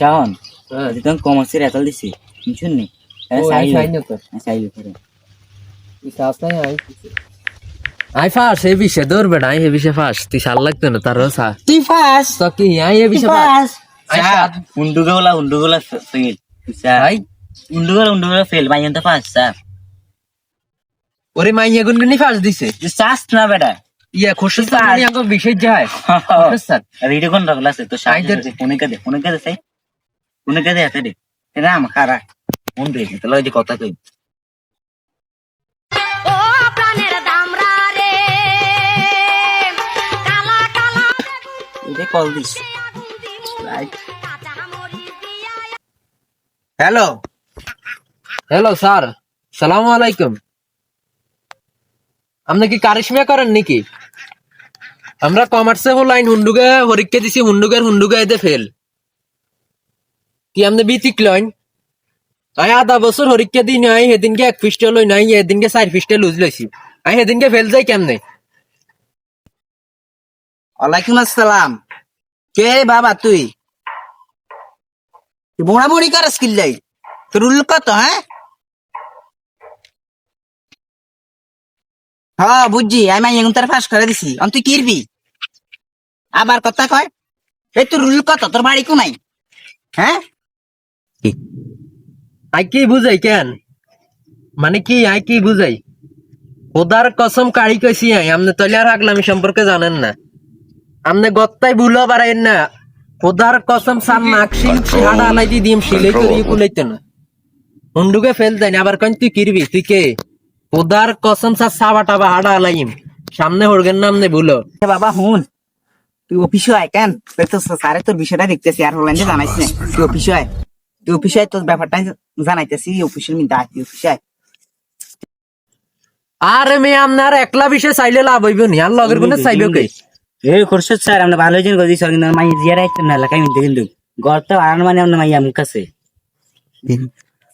শাওন তখন কমার্সের রেজাল্ট দিছি শুননি চাইলে করে আই ফার্স্ট এই বিষয়ে দৌড়বে না, এই বিষয়ে ফার্স্ট তুই সাল লাগতো না তার রসা তুই ফার্স্ট তো কি আই এই বিষয়ে ফার্স্ট উন্ডুগোলা ফেল ভাই উন্ডুগোলা ফেল মাইন তো ফার্স্ট স্যার ওরে মাইয়া গুনগুনি ফার্স্ট দিছে চাস না বেটা ইয়া খুশি স্যার আগে বিষয় যায় স্যার রেডি কোন রাখলা আছে তো ফোনে কাদে সাই ফোনে কাদে হাতে দে রাম খারা মন দেখি তো লয় যে কথা কই ও প্রাণের দামরা রে কালা কালা এটা কল দিস রাইট কাঁচা মরিচ দিয়া হ্যালো হ্যালো স্যার সালামু আলাইকুম। আপনি কি কারিশমা করেন নাকি? আমরা কমার্সে লাইন হুন্ডুগে পরীক্ষা দিছি, হুন্ডুগে এতে ফেল। কি আপনি বিতিক লইন? আমি আধা বছর পরীক্ষা দিই নাই, সেদিনকে 1 পৃষ্ঠা লই নাই, এদিনকে 4 পৃষ্ঠা লুজ লইছি। আমি সেদিনকে ফেল যাই কেমনে? ওয়ালাইকুম আসসালাম। কে বাবা তুই মোড়ামুড়ি করাস কিল্লাই তোর রুল কত? হ্যাঁ বুঝছি আমি এখন তার ফাঁস করে দিছি তুই কিরবি আবার কথা কয় এই তোর রুল কত? তোর বাড়ি কোনাই? আই কি বুঝাই কেন? মানে কি আই কি বুঝাই? খোদার কসম কাড়ি কইছি আপনি তলে আর আগলামি সম্পর্কে জানেন না। আপনি গত্তাই ভুলো পারেন না। খোদার কসম সাম নাকশি হাড়া আলাই দিম শিলে করিয়ে কুলাইতে না। হুন্ডুকে ফেল দেন আবার কইন তুই কিরবি? তুই কে? খোদার কসম সাবা টাবা হাড়া আলাইম সামনে হড়গেন নাম নে ভুলো। বাবা হুন তুই অফিসে আয় কেন? তো স্যারে তোর বিষয়টা দেখতেছি আর হলেন যে জানাইছি না। তুই অফিসে আয়, তোর ব্যাপারটা জানাইতেছি। অফিসের মধ্যে আয়, তুই অফিসে আয়। আরে মেয়ে আপনার একলা বিষয় চাইলে লাভ হইব নি, আর লগের কোনো চাইবে কে? এই খরচত স্যার আমরা ভালো জন করি স্যার, কিন্তু মাই জিয়ারাই তো না এলাকায় মধ্যে কিন্তু গড়টা আর মানে আমরা মাই আমুক কাছে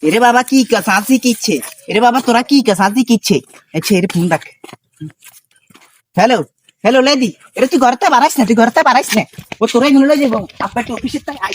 এরে বাবা কি কাছে আজি কিচ্ছে? এরে বাবা তোরা কি কাছে আজি কিচ্ছে? আচ্ছা এরে ফোন রাখ। হ্যালো হ্যালো লেডি, এটা তুই ঘরতে বাড়াইস না, ও তোরাই গুলো যাবো আপনার অফিসের তাই আই